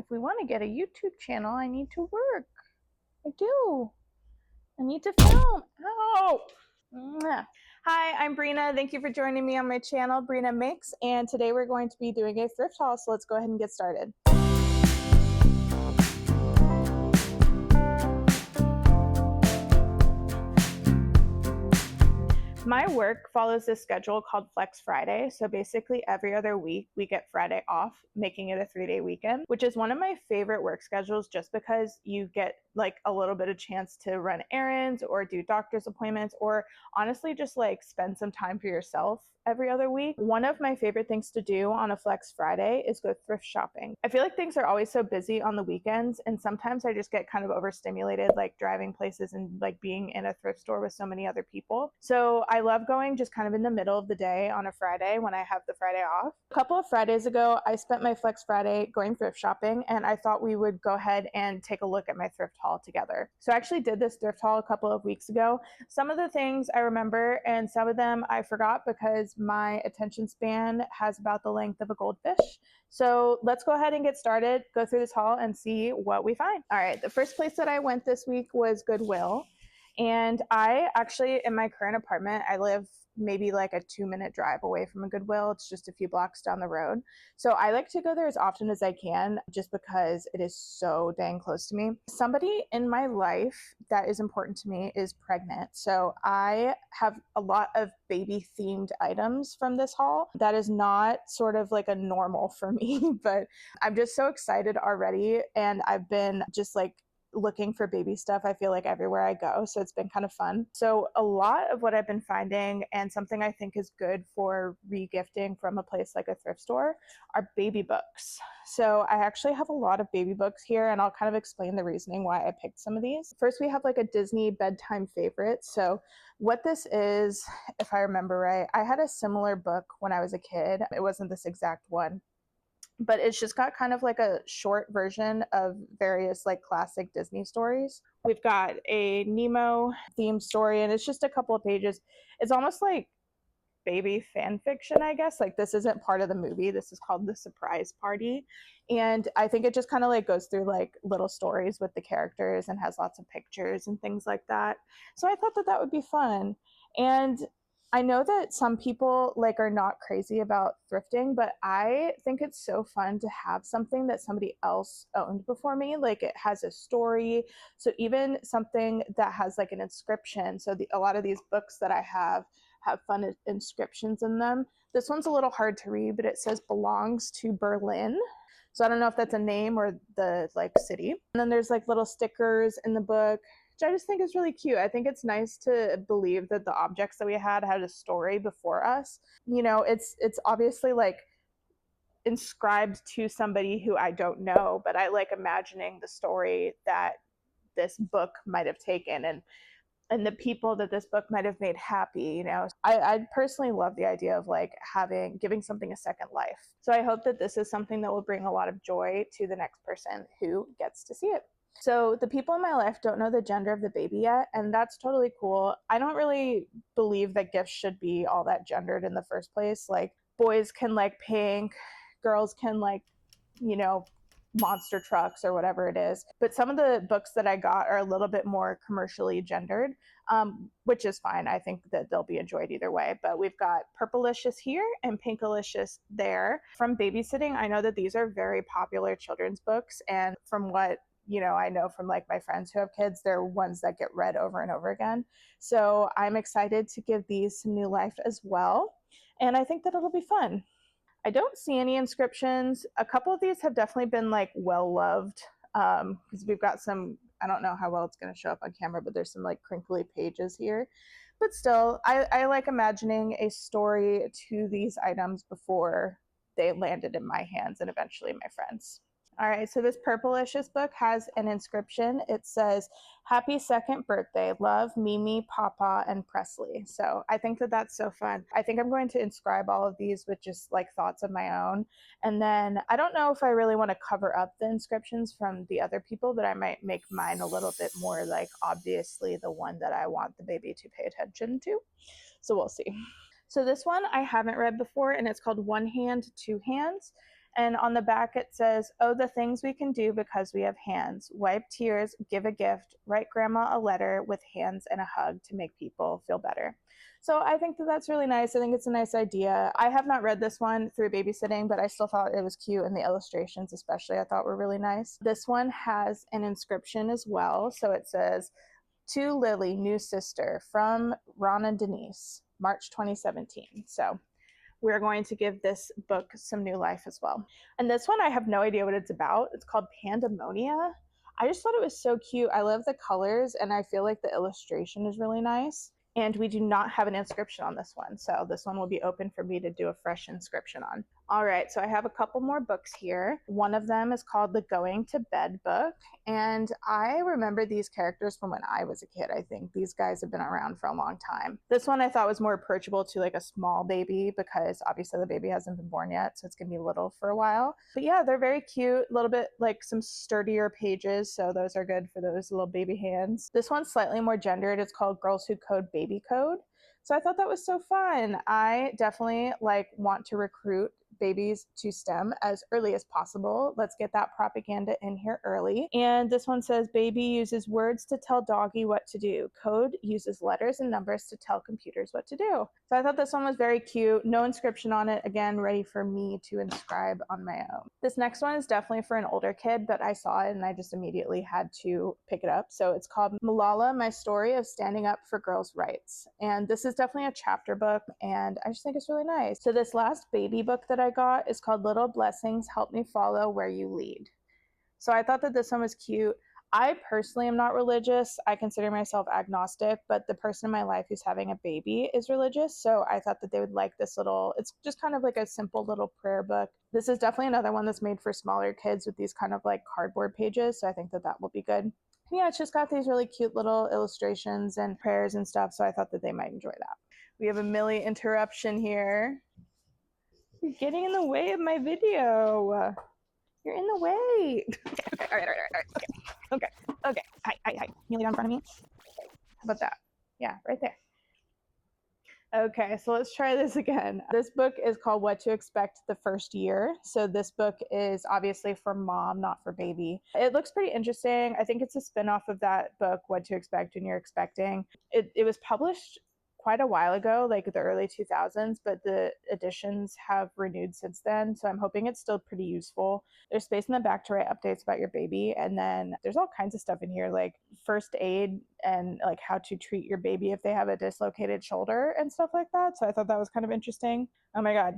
If we want to get a YouTube channel, I need to work. I do. I need to film. Ow! Mwah. Hi, I'm Brina. Thank you for joining me on my channel, Brina Makes, and today we're going to be doing a thrift haul, so let's go ahead and get started. My work follows this schedule called Flex Friday. So basically every other week we get Friday off, making it a 3-day weekend, which is one of my favorite work schedules just because you get like a little bit of chance to run errands or do doctor's appointments or honestly just like spend some time for yourself every other week. One of my favorite things to do on a Flex Friday is go thrift shopping. I feel like things are always so busy on the weekends, and sometimes I just get kind of overstimulated, like driving places and like being in a thrift store with so many other people. So I love going just kind of in the middle of the day on a Friday when I have the Friday off. A couple of Fridays ago, I spent my Flex Friday going thrift shopping, and I thought we would go ahead and take a look at my thrift haul together. So I actually did this thrift haul a couple of weeks ago. Some of the things I remember, and some of them I forgot because my attention span has about the length of a goldfish. So let's go ahead and get started, go through this haul and see what we find. All right, the first place that I went this week was Goodwill. And I actually, in my current apartment, I live maybe like a 2-minute drive away from a Goodwill. It's just a few blocks down the road. So I like to go there as often as I can just because it is so dang close to me. Somebody in my life that is important to me is pregnant. So I have a lot of baby themed items from this haul. That is not sort of like a normal for me, but I'm just so excited already. And I've been just like looking for baby stuff, I feel like everywhere I go. So it's been kind of fun. So a lot of what I've been finding, and something I think is good for regifting from a place like a thrift store, are baby books. So I actually have a lot of baby books here, and I'll kind of explain the reasoning why I picked some of these. First, we have like a Disney bedtime favorite. So what this is, if I remember right, I had a similar book when I was a kid. It wasn't this exact one, but it's just got kind of like a short version of various like classic Disney stories. We've got a Nemo themed story, and it's just a couple of pages. It's almost like baby fan fiction, I guess. Like, this isn't part of the movie. This is called The Surprise Party. And I think it just kind of like goes through like little stories with the characters and has lots of pictures and things like that. So I thought that that would be fun. And I know that some people like are not crazy about thrifting, but I think it's so fun to have something that somebody else owned before me. Like, it has a story. So even something that has like an inscription. So a lot of these books that I have fun inscriptions in them. This one's a little hard to read, but it says belongs to Berlin. So I don't know if that's a name or the like city. And then there's like little stickers in the book, which I just think is really cute. I think it's nice to believe that the objects that we had a story before us. You know, it's obviously like inscribed to somebody who I don't know, but I like imagining the story that this book might have taken, and the people that this book might have made happy. You know, I personally love the idea of like giving something a second life. So I hope that this is something that will bring a lot of joy to the next person who gets to see it. So the people in my life don't know the gender of the baby yet, and that's totally cool. I don't really believe that gifts should be all that gendered in the first place. Like, boys can like pink, girls can like, you know, monster trucks or whatever it is. But some of the books that I got are a little bit more commercially gendered, which is fine. I think that they'll be enjoyed either way. But we've got Purplicious here and Pinkalicious there. From babysitting, I know that these are very popular children's books. And from what I know from like my friends who have kids, they're ones that get read over and over again. So I'm excited to give these some new life as well. And I think that it'll be fun. I don't see any inscriptions. A couple of these have definitely been like well loved, because we've got some, I don't know how well it's going to show up on camera, but there's some like crinkly pages here. But still, I like imagining a story to these items before they landed in my hands and eventually my friends. All right, so this Purplicious book has an inscription. It says, "Happy second birthday, love, Mimi, Papa, and Presley." So I think that that's so fun. I think I'm going to inscribe all of these with just like thoughts of my own. And then I don't know if I really want to cover up the inscriptions from the other people, but I might make mine a little bit more like obviously the one that I want the baby to pay attention to. So we'll see. So this one I haven't read before, and it's called One Hand, Two Hands. And on the back it says, oh, the things we can do because we have hands. Wipe tears, give a gift, write grandma a letter with hands and a hug to make people feel better. So I think that that's really nice. I think it's a nice idea. I have not read this one through babysitting, but I still thought it was cute, and the illustrations especially I thought were really nice. This one has an inscription as well. So it says, to Lily, new sister, from Ron and Denise, March 2017. So we're going to give this book some new life as well. And this one, I have no idea what it's about. It's called Pandemonia. I just thought it was so cute. I love the colors, and I feel like the illustration is really nice. And we do not have an inscription on this one, so this one will be open for me to do a fresh inscription on. All right, so I have a couple more books here. One of them is called the Going to Bed book, and I remember these characters from when I was a kid. I think these guys have been around for a long time. This one I thought was more approachable to like a small baby, because obviously the baby hasn't been born yet, so it's gonna be little for a while. But yeah, they're very cute, a little bit like some sturdier pages, so those are good for those little baby hands. This one's slightly more gendered. It's called Girls Who Code Baby Code. So I thought that was so fun. I definitely want to recruit babies to STEM as early as possible. Let's get that propaganda in here early. And this one says, baby uses words to tell doggy what to do. Code uses letters and numbers to tell computers what to do. So I thought this one was very cute. No inscription on it. Again, ready for me to inscribe on my own. This next one is definitely for an older kid, but I saw it and I just immediately had to pick it up. So it's called Malala, My Story of Standing Up for Girls' Rights. And this is definitely a chapter book, and I just think it's really nice. So this last baby book that I got is called Little Blessings, Help Me Follow Where You Lead. So I thought that this one was cute. I personally am not religious. I consider myself agnostic, but the person in my life who's having a baby is religious. So I thought that they would like this little, it's just kind of like a simple little prayer book. This is definitely another one that's made for smaller kids with these kind of like cardboard pages. So I think that that will be good. Yeah, it's just got these really cute little illustrations and prayers and stuff. So I thought that they might enjoy that. We have a Millie interruption here. You're getting in the way of my video. You're in the way. Okay, all right. Okay. Hi. Kneel down in front of me. How about that? Yeah, right there. Okay, so let's try this again. This book is called What to Expect the First Year. So this book is obviously for mom, not for baby. It looks pretty interesting. I think it's a spinoff of that book, What to Expect When You're Expecting. It was published quite a while ago, like the early 2000s, but the editions have renewed since then. So I'm hoping it's still pretty useful. There's space in the back to write updates about your baby. And then there's all kinds of stuff in here, like first aid and like how to treat your baby if they have a dislocated shoulder and stuff like that. So I thought that was kind of interesting. Oh my God.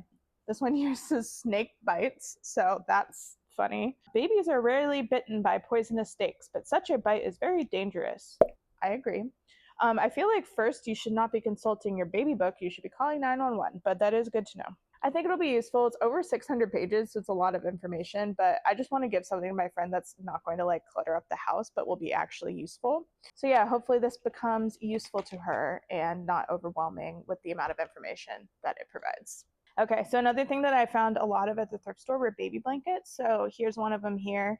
This one uses snake bites. So that's funny. Babies are rarely bitten by poisonous snakes, but such a bite is very dangerous. I agree. I feel like first you should not be consulting your baby book. You should be calling 911, but that is good to know. I think it'll be useful. It's over 600 pages, so it's a lot of information, but I just want to give something to my friend that's not going to like clutter up the house, but will be actually useful. So yeah, hopefully this becomes useful to her and not overwhelming with the amount of information that it provides. Okay, so another thing that I found a lot of at the thrift store were baby blankets. So here's one of them here.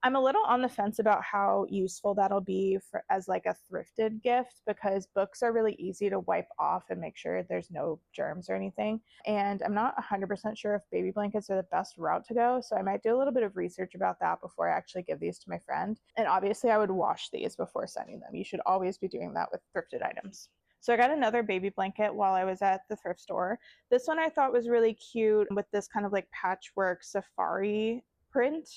I'm a little on the fence about how useful that'll be for as like a thrifted gift, because books are really easy to wipe off and make sure there's no germs or anything. And I'm not 100% sure if baby blankets are the best route to go. So I might do a little bit of research about that before I actually give these to my friend. And obviously I would wash these before sending them. You should always be doing that with thrifted items. So I got another baby blanket while I was at the thrift store. This one I thought was really cute with this kind of like patchwork safari print.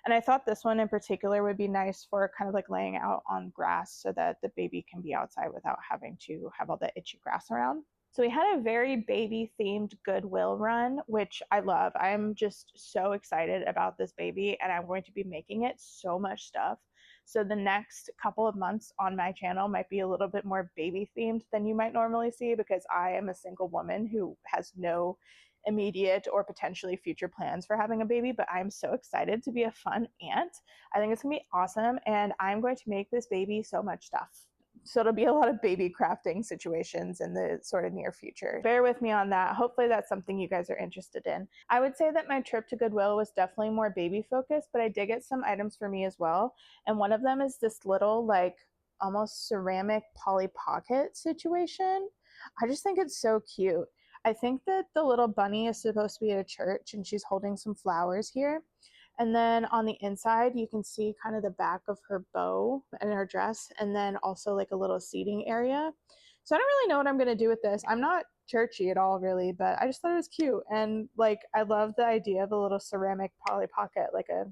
And I thought this one in particular would be nice for kind of like laying out on grass so that the baby can be outside without having to have all the itchy grass around. So we had a very baby themed Goodwill run, which I love. I'm just so excited about this baby, and I'm going to be making it so much stuff. So the next couple of months on my channel might be a little bit more baby themed than you might normally see, because I am a single woman who has no immediate or potentially future plans for having a baby, but I'm so excited to be a fun aunt. I think it's gonna be awesome, and I'm going to make this baby so much stuff. So it'll be a lot of baby crafting situations in the sort of near future. Bear with me on that. Hopefully that's something you guys are interested in. I would say that my trip to Goodwill was definitely more baby focused, but I did get some items for me as well. And one of them is this little like almost ceramic Polly Pocket situation. I just think it's so cute. I think that the little bunny is supposed to be at a church and she's holding some flowers here. And then on the inside, you can see kind of the back of her bow and her dress, and then also like a little seating area. So I don't really know what I'm going to do with this. I'm not churchy at all, really, but I just thought it was cute. And like, I love the idea of a little ceramic Polly Pocket, like a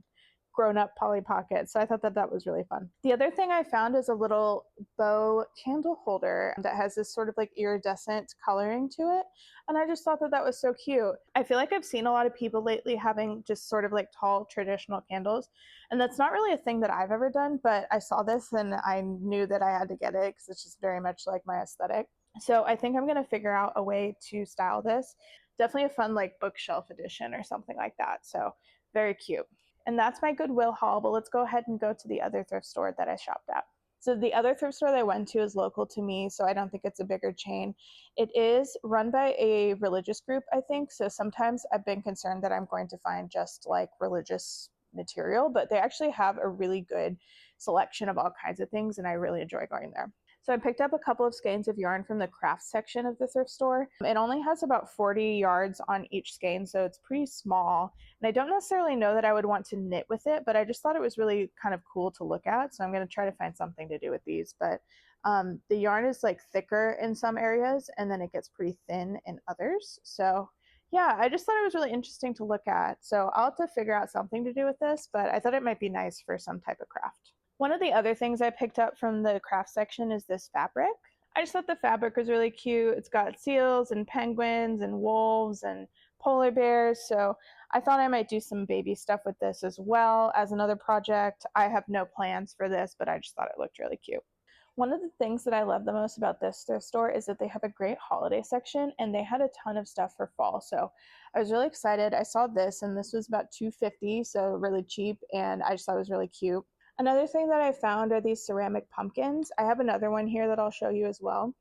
grown-up Polly Pocket. So I thought that that was really fun. The other thing I found is a little bow candle holder that has this sort of like iridescent coloring to it. And I just thought that that was so cute. I feel like I've seen a lot of people lately having just sort of like tall traditional candles. And that's not really a thing that I've ever done, but I saw this and I knew that I had to get it because it's just very much like my aesthetic. So I think I'm going to figure out a way to style this. Definitely a fun like bookshelf edition or something like that. So very cute. And that's my Goodwill haul, but let's go ahead and go to the other thrift store that I shopped at. So the other thrift store that I went to is local to me, so I don't think it's a bigger chain. It is run by a religious group, I think. So sometimes I've been concerned that I'm going to find just like religious material, but they actually have a really good selection of all kinds of things, and I really enjoy going there. So I picked up a couple of skeins of yarn from the crafts section of the thrift store. It only has about 40 yards on each skein, so it's pretty small. And I don't necessarily know that I would want to knit with it, but I just thought it was really kind of cool to look at. So I'm going to try to find something to do with these. But the yarn is like thicker in some areas, and then it gets pretty thin in others. So yeah, I just thought it was really interesting to look at. So I'll have to figure out something to do with this, but I thought it might be nice for some type of craft. One of the other things I picked up from the craft section is this fabric. I just thought the fabric was really cute. It's got seals and penguins and wolves and polar bears. So I thought I might do some baby stuff with this as well as another project. I have no plans for this, but I just thought it looked really cute. One of the things that I love the most about this thrift store is that they have a great holiday section and they had a ton of stuff for fall. So I was really excited. I saw this and this was about $2.50, so really cheap, and I just thought it was really cute. Another thing that I found are these ceramic pumpkins. I have another one here that I'll show you as well.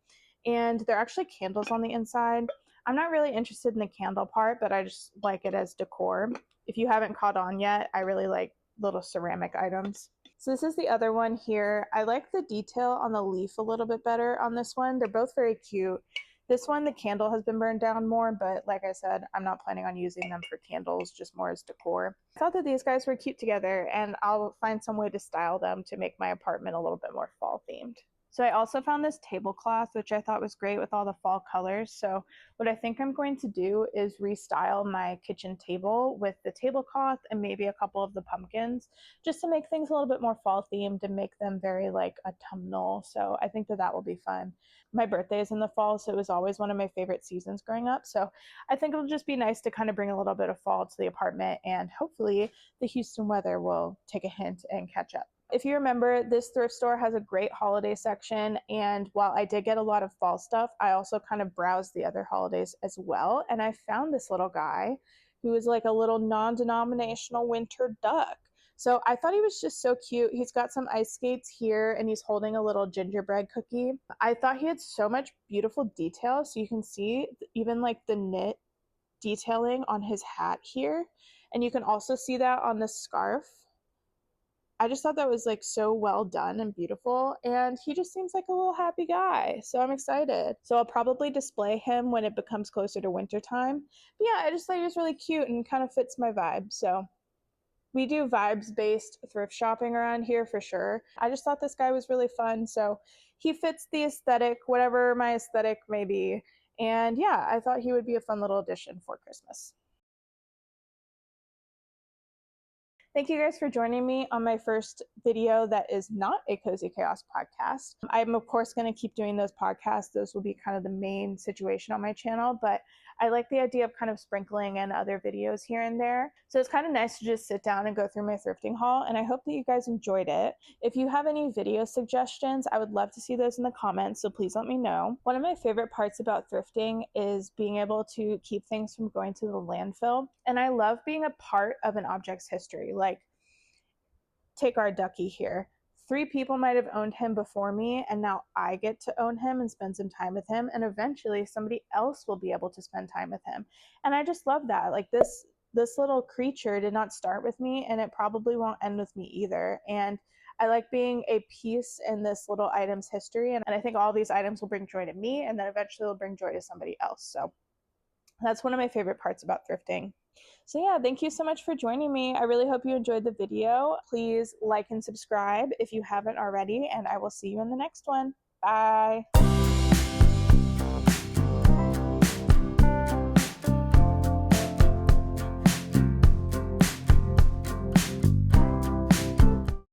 And they're actually candles on the inside. I'm not really interested in the candle part, but I just like it as decor. If you haven't caught on yet, I really like little ceramic items. So this is the other one here. I like the detail on the leaf a little bit better on this one. They're both very cute. This one, the candle has been burned down more, but like I said, I'm not planning on using them for candles, just more as decor. I thought that these guys were cute together, and I'll find some way to style them to make my apartment a little bit more fall themed. So I also found this tablecloth, which I thought was great with all the fall colors. So what I think I'm going to do is restyle my kitchen table with the tablecloth and maybe a couple of the pumpkins, just to make things a little bit more fall themed and make them very like autumnal. So I think that that will be fun. My birthday is in the fall, so it was always one of my favorite seasons growing up. So I think it'll just be nice to kind of bring a little bit of fall to the apartment, and hopefully the Houston weather will take a hint and catch up. If you remember, this thrift store has a great holiday section, and while I did get a lot of fall stuff, I also kind of browsed the other holidays as well, and I found this little guy who is like a little non-denominational winter duck. So I thought he was just so cute. He's got some ice skates here and he's holding a little gingerbread cookie. I thought he had so much beautiful detail. So you can see even like the knit detailing on his hat here. And you can also see that on the scarf. I just thought that was like so well done and beautiful, and he just seems like a little happy guy. So I'm excited. So I'll probably display him when it becomes closer to winter time. But yeah, I just thought he was really cute and kind of fits my vibe. So we do vibes based thrift shopping around here for sure. I just thought this guy was really fun. So he fits the aesthetic, whatever my aesthetic may be. And yeah, I thought he would be a fun little addition for Christmas. Thank you guys for joining me on my first video that is not a Cozy Chaos podcast. I'm, of course, going to keep doing those podcasts. Those will be kind of the main situation on my channel, but I like the idea of kind of sprinkling in other videos here and there. So it's kind of nice to just sit down and go through my thrifting haul, and I hope that you guys enjoyed it. If you have any video suggestions, I would love to see those in the comments, so please let me know. One of my favorite parts about thrifting is being able to keep things from going to the landfill, and I love being a part of an object's history. Like, take our ducky here. 3 people might have owned him before me, and now I get to own him and spend some time with him, and eventually somebody else will be able to spend time with him. And I just love that. Like, this little creature did not start with me, and it probably won't end with me either. And I like being a piece in this little item's history, and I think all these items will bring joy to me, and then eventually will bring joy to somebody else. So That's one of my favorite parts about thrifting. So yeah, thank you so much for joining me. I really hope you enjoyed the video. Please like and subscribe if you haven't already, and I will see you in the next one. Bye.